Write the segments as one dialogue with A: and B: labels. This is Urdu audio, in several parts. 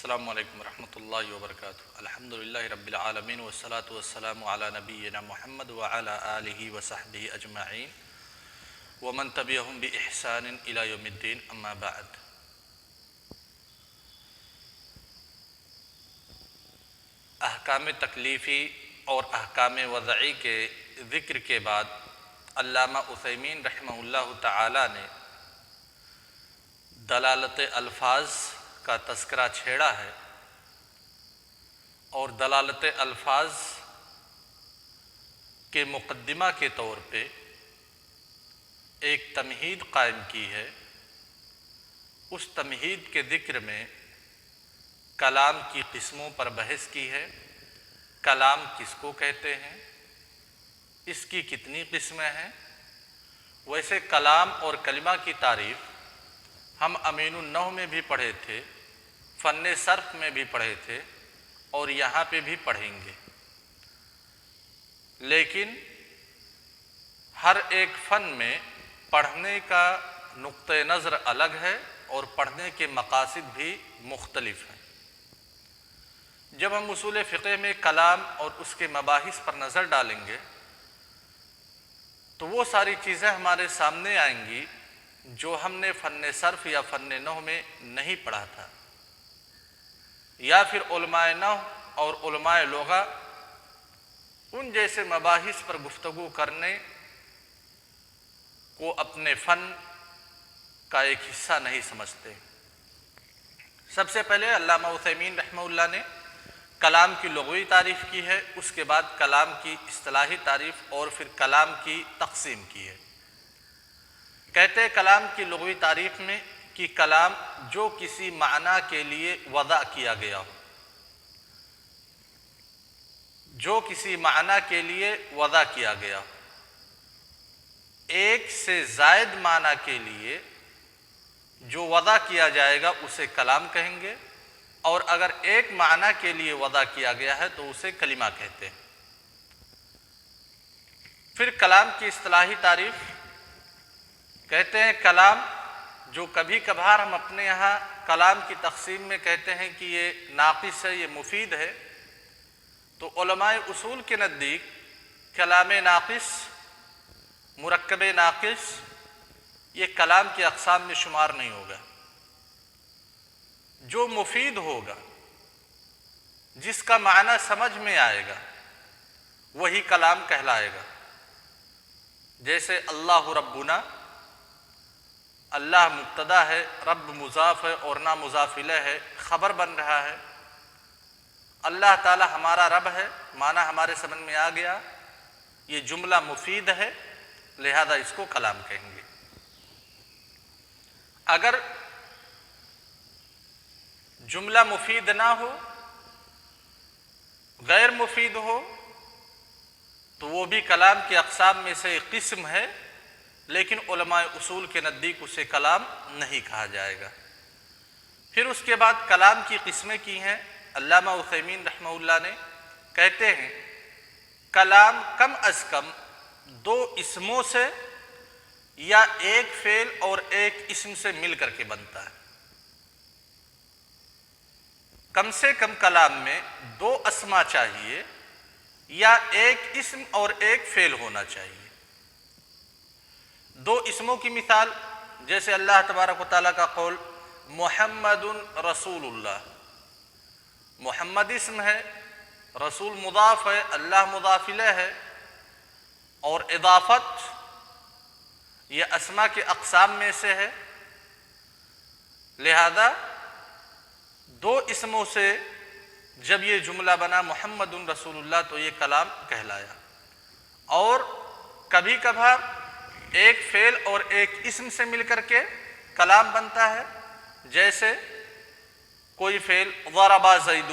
A: السلام علیکم ورحمۃ اللہ وبرکاتہ۔ الحمدللہ رب العالمین والصلاة والسلام علی نبینا محمد وعلی آلہ وصحبہ اجمعین ومن تبعہم بإحسان الی یوم الدین، اما بعد۔ احکام تکلیفی اور احکام وضعی کے ذکر کے بعد علامہ عثیمین رحمہ اللہ تعالی نے دلالت الفاظ کا تذکرہ چھیڑا ہے، اور دلالت الفاظ کے مقدمہ کے طور پہ ایک تمہید قائم کی ہے۔ اس تمہید کے ذکر میں کلام کی قسموں پر بحث کی ہے۔ کلام کس کو کہتے ہیں، اس کی کتنی قسمیں ہیں۔ ویسے کلام اور کلمہ کی تعریف ہم امین النحو میں بھی پڑھے تھے، فن صرف میں بھی پڑھے تھے، اور یہاں پہ بھی پڑھیں گے، لیکن ہر ایک فن میں پڑھنے کا نقطہ نظر الگ ہے اور پڑھنے کے مقاصد بھی مختلف ہیں۔ جب ہم اصول فقہ میں کلام اور اس کے مباحث پر نظر ڈالیں گے تو وہ ساری چیزیں ہمارے سامنے آئیں گی جو ہم نے فن صرف یا فن نحو میں نہیں پڑھا تھا، یا پھر علماء نحو اور علماء لغہ ان جیسے مباحث پر گفتگو کرنے کو اپنے فن کا ایک حصہ نہیں سمجھتے۔ سب سے پہلے علامہ عثیمین رحمہ اللہ نے کلام کی لغوی تعریف کی ہے، اس کے بعد کلام کی اصطلاحی تعریف اور پھر کلام کی تقسیم کی ہے۔ کہتے ہیں کلام کی لغوی تعریف میں کہ کلام جو کسی معنی کے لیے وضع کیا گیا ہو، جو کسی معنی کے لیے وضع کیا گیا ہو۔ ایک سے زائد معنی کے لیے جو وضع کیا جائے گا اسے کلام کہیں گے، اور اگر ایک معنی کے لیے وضع کیا گیا ہے تو اسے کلمہ کہتے ہیں۔ پھر کلام کی اصطلاحی تعریف کہتے ہیں کلام جو کبھی کبھار ہم اپنے یہاں کلام کی تقسیم میں کہتے ہیں کہ یہ ناقص ہے، یہ مفید ہے، تو علماء اصول کے نزدیک کلام ناقص، مرکب ناقص، یہ کلام کی اقسام میں شمار نہیں ہوگا۔ جو مفید ہوگا، جس کا معنی سمجھ میں آئے گا، وہی کلام کہلائے گا۔ جیسے اللہ ربنا، اللہ مبتدا ہے، رب مضاف ہے اور نا مضاف الیہ ہے، خبر بن رہا ہے۔ اللہ تعالی ہمارا رب ہے، معنی ہمارے سمجھ میں آ گیا، یہ جملہ مفید ہے، لہذا اس کو کلام کہیں گے۔ اگر جملہ مفید نہ ہو، غیر مفید ہو، تو وہ بھی کلام کی اقسام میں سے ایک قسم ہے، لیکن علماء اصول کے نزدیک اسے کلام نہیں کہا جائے گا۔ پھر اس کے بعد کلام کی قسمیں کی ہیں علامہ عثیمین رحمہ اللہ نے، کہتے ہیں کلام کم از کم دو اسموں سے یا ایک فعل اور ایک اسم سے مل کر کے بنتا ہے۔ کم سے کم کلام میں دو اسما چاہیے یا ایک اسم اور ایک فعل ہونا چاہیے۔ دو اسموں کی مثال جیسے اللہ تبارک و تعالیٰ کا قول محمد رسول اللہ، محمد اسم ہے، رسول مضاف ہے، اللہ مضاف الیہ ہے، اور اضافت یہ اسما کے اقسام میں سے ہے، لہذا دو اسموں سے جب یہ جملہ بنا محمد رسول اللہ تو یہ کلام کہلایا۔ اور کبھی کبھار ایک فعل اور ایک اسم سے مل کر کے کلام بنتا ہے، جیسے کوئی فعل ضرب زید،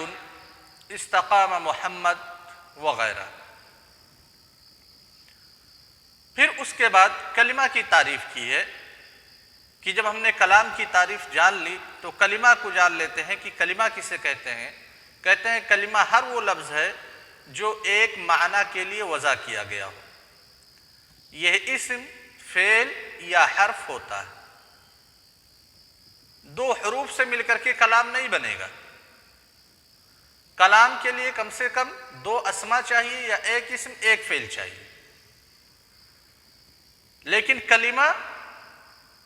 A: استقام محمد وغیرہ۔ پھر اس کے بعد کلمہ کی تعریف کی ہے کہ جب ہم نے کلام کی تعریف جان لی تو کلمہ کو جان لیتے ہیں کہ کلمہ کسے کہتے ہیں۔ کہتے ہیں کلمہ ہر وہ لفظ ہے جو ایک معنی کے لیے وضع کیا گیا ہو، یہ اسم، فعل یا حرف ہوتا ہے۔ دو حروف سے مل کر کے کلام نہیں بنے گا، کلام کے لیے کم سے کم 2 اسما چاہیے یا ایک اسم ایک فعل چاہیے، لیکن کلمہ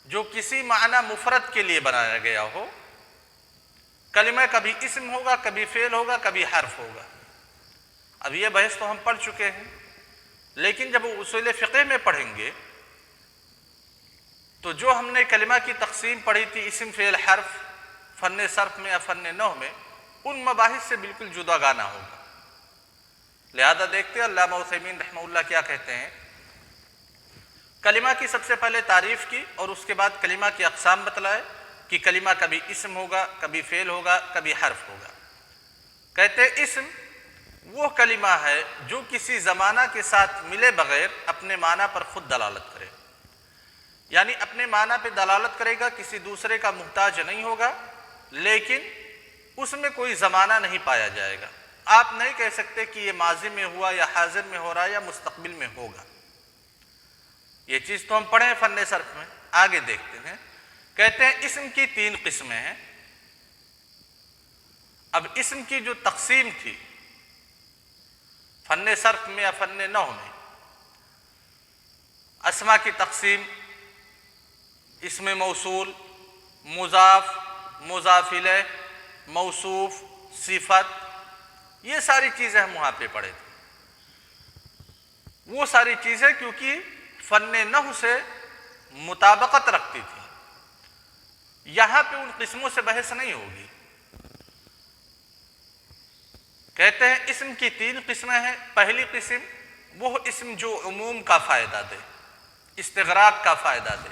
A: جو کسی معنی مفرد کے لیے بنایا گیا ہو، کلمہ کبھی اسم ہوگا، کبھی فعل ہوگا، کبھی حرف ہوگا۔ اب یہ بحث تو ہم پڑھ چکے ہیں، لیکن جب اصول فقہ میں پڑھیں گے تو جو ہم نے کلمہ کی تقسیم پڑھی تھی اسم فعل حرف فن صرف میں یا فن نحو میں، ان مباحث سے بالکل جداگانہ ہوگا۔ لہذا دیکھتے ہیں علامہ عثیمین رحمہ اللہ کیا کہتے ہیں۔ کلمہ کی سب سے پہلے تعریف کی اور اس کے بعد کلمہ کی اقسام بتلائے کہ کلمہ کبھی اسم ہوگا، کبھی فعل ہوگا، کبھی حرف ہوگا۔ کہتے ہیں اسم وہ کلمہ ہے جو کسی زمانہ کے ساتھ ملے بغیر اپنے معنی پر خود دلالت کرے، یعنی اپنے معنی پہ دلالت کرے گا، کسی دوسرے کا محتاج نہیں ہوگا، لیکن اس میں کوئی زمانہ نہیں پایا جائے گا۔ آپ نہیں کہہ سکتے کہ یہ ماضی میں ہوا یا حاضر میں ہو رہا ہے یا مستقبل میں ہوگا۔ یہ چیز تو ہم پڑھیں فن صرف میں، آگے دیکھتے ہیں۔ کہتے ہیں اسم کی 3 قسمیں ہیں۔ اب اسم کی جو تقسیم تھی فن صرف میں یا فن نحو میں، اسما کی تقسیم اسم موصول، مضاف، مضاف الیہ، موصوف، صفت، یہ ساری چیزیں ہم وہاں پہ پڑھے تھے۔ وہ ساری چیزیں کیونکہ فن نحو سے مطابقت رکھتی تھی، یہاں پہ ان قسموں سے بحث نہیں ہوگی۔ کہتے ہیں اسم کی 3 قسمیں ہیں۔ پہلی قسم وہ اسم جو عموم کا فائدہ دے، استغراق کا فائدہ دے،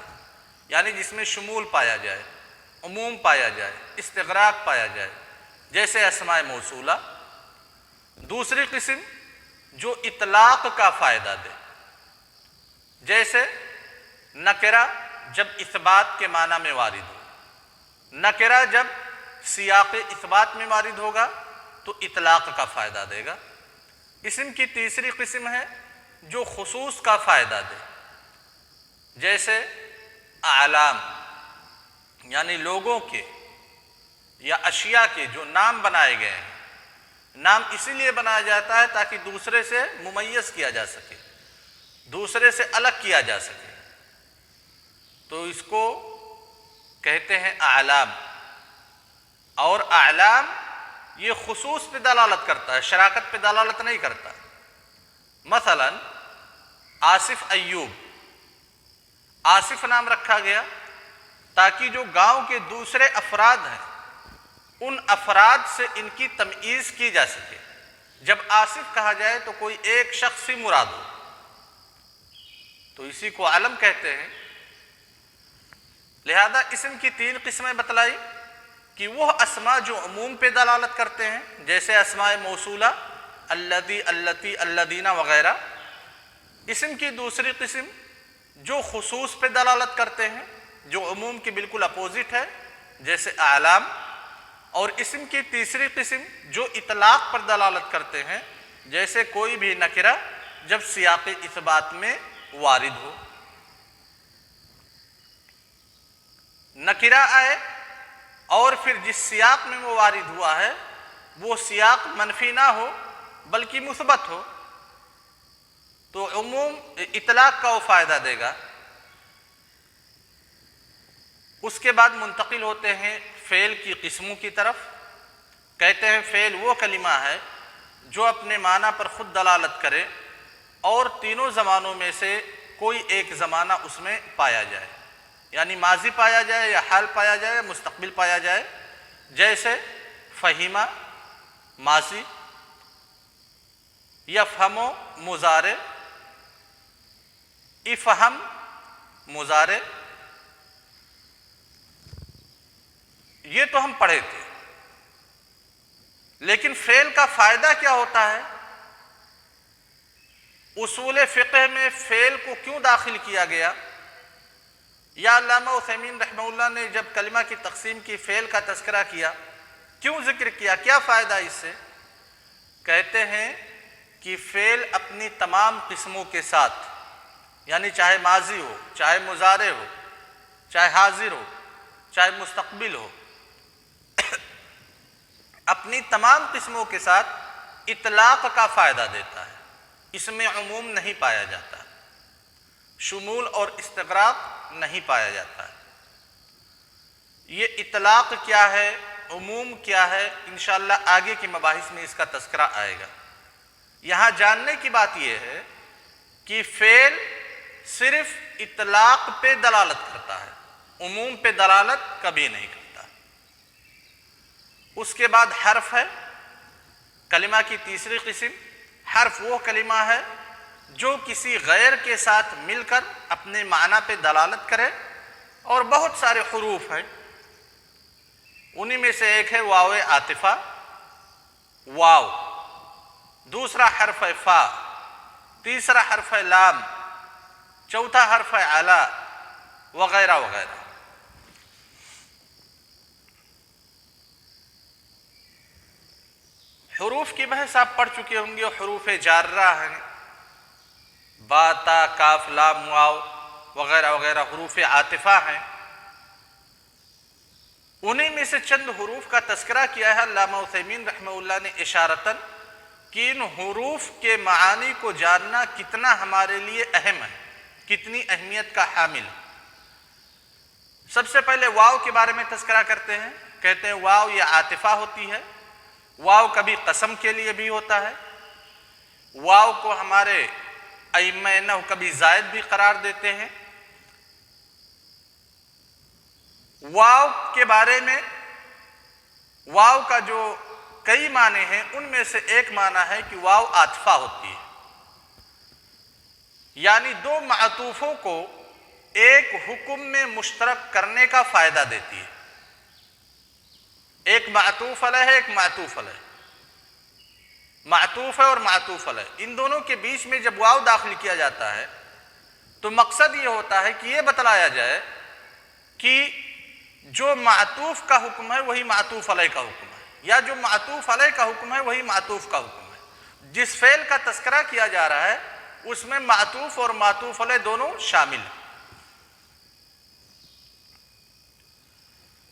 A: یعنی جس میں شمول پایا جائے، عموم پایا جائے، استغراق پایا جائے، جیسے اسماء موصولہ۔ دوسری قسم جو اطلاق کا فائدہ دے، جیسے نکرہ جب اثبات کے معنی میں وارد ہو، نکرہ جب سیاق اثبات میں وارد ہوگا تو اطلاق کا فائدہ دے گا۔ اسم کی تیسری قسم ہے جو خصوص کا فائدہ دے، جیسے اعلام، یعنی لوگوں کے یا اشیاء کے جو نام بنائے گئے ہیں۔ نام اسی لیے بنایا جاتا ہے تاکہ دوسرے سے ممیز کیا جا سکے، دوسرے سے الگ کیا جا سکے، تو اس کو کہتے ہیں اعلام۔ اور اعلام یہ خصوص پہ دلالت کرتا ہے، شراکت پہ دلالت نہیں کرتا۔ مثلا آصف ایوب، آصف نام رکھا گیا تاکہ جو گاؤں کے دوسرے افراد ہیں ان افراد سے ان کی تمییز کی جا سکے۔ جب آصف کہا جائے تو کوئی ایک شخص ہی مراد ہو، تو اسی کو علم کہتے ہیں۔ لہذا اسم کی 3 قسمیں بتلائی کہ وہ اسماء جو عموم پہ دلالت کرتے ہیں، جیسے اسماء موصولہ الذی، اللتی، الذین وغیرہ۔ اسم کی دوسری قسم جو خصوص پہ دلالت کرتے ہیں، جو عموم کی بالکل اپوزٹ ہے، جیسے اعلام۔ اور اسم کی تیسری قسم جو اطلاق پر دلالت کرتے ہیں، جیسے کوئی بھی نکرہ جب سیاق اثبات میں وارد ہو۔ نکرہ آئے اور پھر جس سیاق میں وہ وارد ہوا ہے وہ سیاق منفی نہ ہو بلکہ مثبت ہو، تو عموم اطلاق کا وہ فائدہ دے گا۔ اس کے بعد منتقل ہوتے ہیں فعل کی قسموں کی طرف۔ کہتے ہیں فعل وہ کلمہ ہے جو اپنے معنی پر خود دلالت کرے اور تینوں زمانوں میں سے کوئی ایک زمانہ اس میں پایا جائے، یعنی ماضی پایا جائے یا حال پایا جائے یا مستقبل پایا جائے، جیسے فہیمہ ماضی، یفہم مضارع، افہم مضارع۔ یہ تو ہم پڑھے تھے، لیکن فعل کا فائدہ کیا ہوتا ہے؟ اصول فقہ میں فعل کو کیوں داخل کیا گیا؟ یا علامہ عثیمین رحمہ اللہ نے جب کلمہ کی تقسیم کی فعل کا تذکرہ کیا کیوں ذکر کیا؟ کیا فائدہ اس سے؟ کہتے ہیں کہ فعل اپنی تمام قسموں کے ساتھ، یعنی چاہے ماضی ہو، چاہے مضارع ہو، چاہے حاضر ہو، چاہے مستقبل ہو، اپنی تمام قسموں کے ساتھ اطلاق کا فائدہ دیتا ہے، اس میں عموم نہیں پایا جاتا، شمول اور استغراق نہیں پایا جاتا ہے۔ یہ اطلاق کیا ہے، عموم کیا ہے، انشاءاللہ آگے کی مباحث میں اس کا تذکرہ آئے گا۔ یہاں جاننے کی بات یہ ہے کہ فعل صرف اطلاق پہ دلالت کرتا ہے، عموم پہ دلالت کبھی نہیں کرتا۔ اس کے بعد حرف ہے، کلمہ کی تیسری قسم۔ حرف وہ کلمہ ہے جو کسی غیر کے ساتھ مل کر اپنے معنی پہ دلالت کرے، اور بہت سارے حروف ہیں، انہی میں سے ایک ہے واو عاطفہ، واو، دوسرا حرف ہے فا، تیسرا حرف ہے لام، چوتھا حرف ہے علا، وغیرہ وغیرہ۔ حروف کی بحث آپ پڑھ چکے ہوں گے، حروف جارہ ہیں، با، تا، کاف، لام، واو وغیرہ وغیرہ حروف عاطفہ ہیں۔ انہی میں سے چند حروف کا تذکرہ کیا ہے علامہ عثیمین رحمہ اللہ نے اشارتاً، کہ ان حروف کے معانی کو جاننا کتنا ہمارے لیے اہم ہے، کتنی اہمیت کا حامل ہے۔ سب سے پہلے واو کے بارے میں تذکرہ کرتے ہیں، کہتے ہیں واو یہ عاطفہ ہوتی ہے۔ واو کبھی قسم کے لیے بھی ہوتا ہے، واو کو ہمارے ائمہ نحو کبھی زائد بھی قرار دیتے ہیں۔ واو کے بارے میں، واو کا جو کئی معنی ہیں، ان میں سے ایک معنی ہے کہ واو عاطفہ ہوتی ہے، یعنی دو معطوفوں کو ایک حکم میں مشترک کرنے کا فائدہ دیتی ہے۔ ایک معطوف علیہ ہے، ایک معطوف علیہ، معطوف ہے اور معطوف علیہ، ان دونوں کے بیچ میں جب واو داخل کیا جاتا ہے تو مقصد یہ ہوتا ہے کہ یہ بتلایا جائے کہ جو معطوف کا حکم ہے وہی معطوف علیہ کا حکم ہے، یا جو معطوف علیہ کا حکم ہے وہی معطوف کا حکم ہے۔ جس فعل کا تذکرہ کیا جا رہا ہے اس میں معطوف اور معطوف علیہ دونوں شامل ہیں۔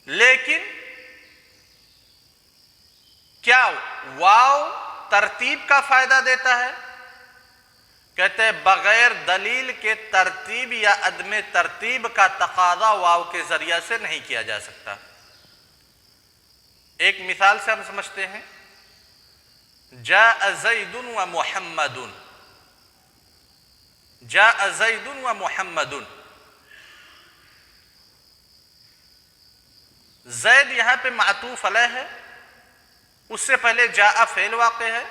A: لیکن کیا واو ترتیب کا فائدہ دیتا ہے؟ کہتے ہیں بغیر دلیل کے ترتیب یا عدم ترتیب کا تقاضا واو کے ذریعہ سے نہیں کیا جا سکتا۔ ایک مثال سے ہم سمجھتے ہیں، جاء زید و محمد، جاء زید و محمد۔ زید یہاں پہ معطوف علیہ ہے، اس سے پہلے جاء فعل واقع ہے،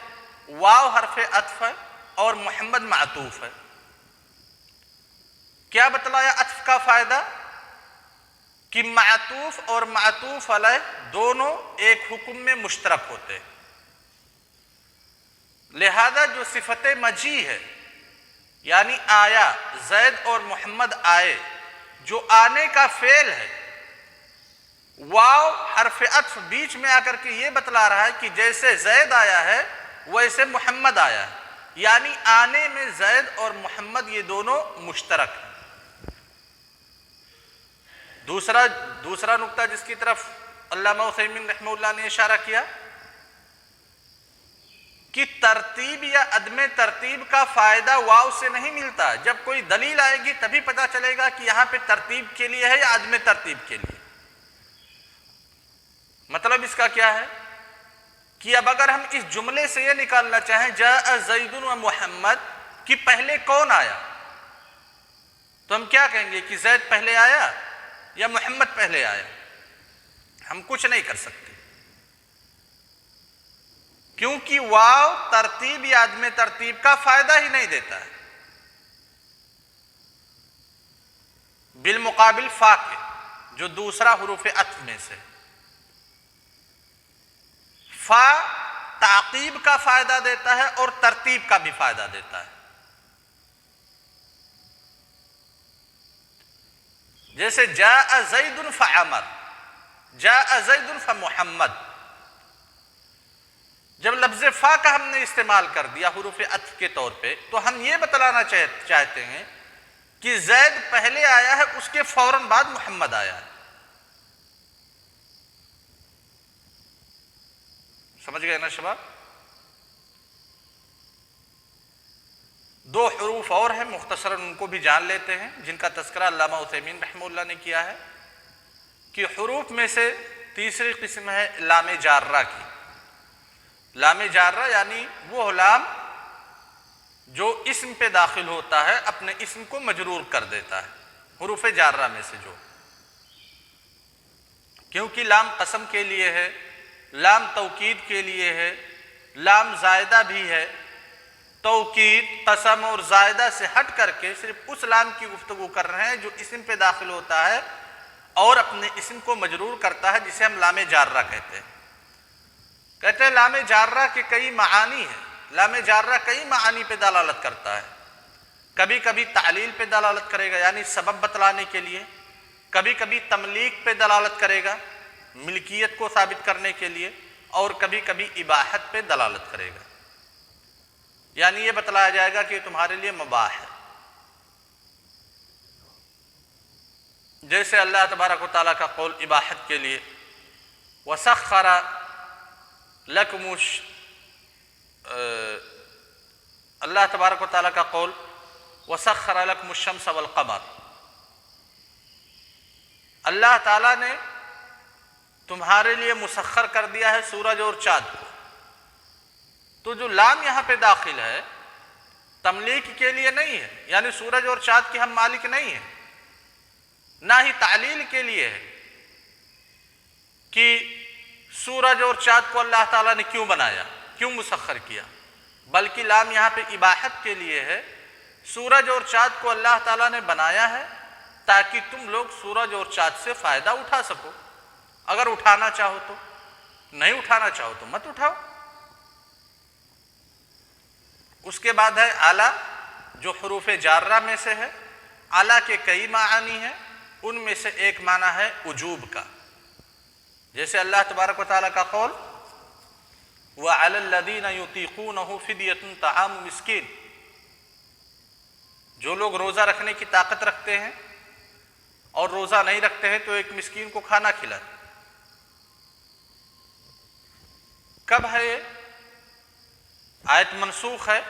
A: واو حرف عطف ہے، اور محمد معطوف ہے۔ کیا بتلایا عطف کا فائدہ؟ کہ معطوف اور معطوف علیہ دونوں ایک حکم میں مشترک ہوتے ہیں، لہذا جو صفت مجیء ہے، یعنی آیا، زید اور محمد آئے، جو آنے کا فعل ہے، واو حرف عطف بیچ میں آ کر کے یہ بتلا رہا ہے کہ جیسے زید آیا ہے ویسے محمد آیا ہے، یعنی آنے میں زید اور محمد یہ دونوں مشترک ہیں۔ دوسرا نقطہ جس کی طرف علامہ عثیمین رحمہ اللہ نے اشارہ کیا کہ ترتیب یا عدم ترتیب کا فائدہ واو سے نہیں ملتا، جب کوئی دلیل آئے گی تبھی پتہ چلے گا کہ یہاں پہ ترتیب کے لیے ہے یا عدم ترتیب کے لیے۔ مطلب اس کا کیا ہے کہ اب اگر ہم اس جملے سے یہ نکالنا چاہیں جاء زید و محمد کہ پہلے کون آیا، تو ہم کیا کہیں گے کہ زید پہلے آیا یا محمد پہلے آیا؟ ہم کچھ نہیں کر سکتے، کیونکہ واو ترتیب یا عدم ترتیب کا فائدہ ہی نہیں دیتا ہے، بالمقابل فا کے جو دوسرا حروف عطف میں سے۔ فا تعقیب کا فائدہ دیتا ہے اور ترتیب کا بھی فائدہ دیتا ہے۔ جیسے جاء زید فعمر، جاء زید فمحمد، جب لفظ فا کا ہم نے استعمال کر دیا حروف عطف کے طور پہ تو ہم یہ بتلانا چاہتے ہیں کہ زید پہلے آیا ہے، اس کے فوراً بعد محمد آیا ہے۔ سمجھ گئے نا شباب؟ دو حروف اور ہیں، مختصراً ان کو بھی جان لیتے ہیں، جن کا تذکرہ علامہ عثیمین رحمہ اللہ نے کیا ہے کہ حروف میں سے تیسری قسم ہے لام جارہ کی۔ لام جارہ یعنی وہ لام جو اسم پہ داخل ہوتا ہے، اپنے اسم کو مجرور کر دیتا ہے، حروف جارہ میں سے جو، کیونکہ لام قسم کے لیے ہے، لام توکید کے لیے ہے، لام زائدہ بھی ہے۔ توکید، قسم اور زائدہ سے ہٹ کر کے صرف اس لام کی گفتگو کر رہے ہیں جو اسم پہ داخل ہوتا ہے اور اپنے اسم کو مجرور کرتا ہے، جسے ہم لام جارہ کہتے ہیں۔ کہتے ہیں لام جارہ کے کئی معانی ہیں، لام جارہ کئی معانی پہ دلالت کرتا ہے۔ کبھی کبھی تعلیل پہ دلالت کرے گا، یعنی سبب بتلانے کے لیے، کبھی کبھی تملیک پہ دلالت کرے گا، ملکیت کو ثابت کرنے کے لیے، اور کبھی کبھی اباحت پہ دلالت کرے گا، یعنی یہ بتلایا جائے گا کہ یہ تمہارے لیے مباح ہے۔ جیسے اللہ تبارک و تعالیٰ کا قول اباحت کے لیے وَسَخَّرَ لَكُمُ اللہ تبارک و تعالیٰ کا قول وَسَخَّرَ لَكُمُ الشَّمْسَ وَالْقَمَرَ، اللہ تعالیٰ نے تمہارے لیے مسخر کر دیا ہے سورج اور چاند کو۔ تو جو لام یہاں پہ داخل ہے تملیک کے لیے نہیں ہے، یعنی سورج اور چاند کے ہم مالک نہیں ہیں، نہ ہی تعلیل کے لیے ہے کہ سورج اور چاند کو اللہ تعالیٰ نے کیوں بنایا، کیوں مسخر کیا، بلکہ لام یہاں پہ اباحت کے لیے ہے۔ سورج اور چاند کو اللہ تعالیٰ نے بنایا ہے تاکہ تم لوگ سورج اور چاند سے فائدہ اٹھا سکو، اگر اٹھانا چاہو تو، نہیں اٹھانا چاہو تو مت اٹھاؤ۔ اس کے بعد ہے اعلیٰ، جو حروف جارہ میں سے ہے۔ اعلیٰ کے کئی معانی ہیں، ان میں سے ایک معنی ہے وجوب کا، جیسے اللہ تبارک و تعالیٰ کا قول وَعَلَى الَّذِينَ يُطِيقُونَهُ فِدْيَةٌ طَعَامُ مِسْكِينٍ، جو لوگ روزہ رکھنے کی طاقت رکھتے ہیں اور روزہ نہیں رکھتے ہیں تو ایک مسکین کو کھانا کھلائیں۔ کب ہے یہ؟ آیت منسوخ ہے،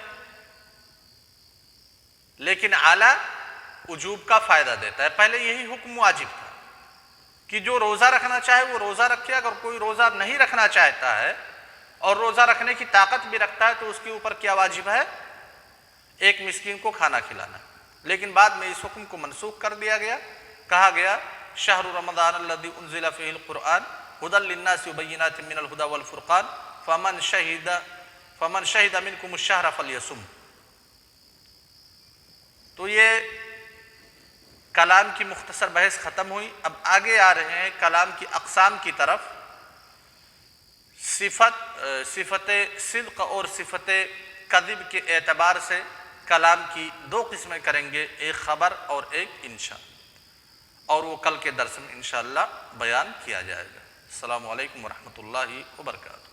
A: لیکن اعلیٰ وجوب کا فائدہ دیتا ہے۔ پہلے یہی حکم واجب تھا کہ جو روزہ رکھنا چاہے وہ روزہ رکھے، اگر کوئی روزہ نہیں رکھنا چاہتا ہے اور روزہ رکھنے کی طاقت بھی رکھتا ہے تو اس کے اوپر کیا واجب ہے؟ ایک مسکین کو کھانا کھلانا۔ لیکن بعد میں اس حکم کو منسوخ کر دیا گیا، کہا گیا شہر رمضان الذی انزل فیہ القرآن ھدی للناس وبینات من الھدی والفرقان فمن شہد منکم الشہر فلیصم۔ تو یہ کلام کی مختصر بحث ختم ہوئی۔ اب آگے آ رہے ہیں کلام کی اقسام کی طرف۔ صفت صدق اور صفت کذب کے اعتبار سے کلام کی دو قسمیں کریں گے، ایک خبر اور ایک انشاء، اور وہ کل کے درس میں انشاءاللہ بیان کیا جائے گا۔ السلام علیکم ورحمۃ اللہ وبرکاتہ۔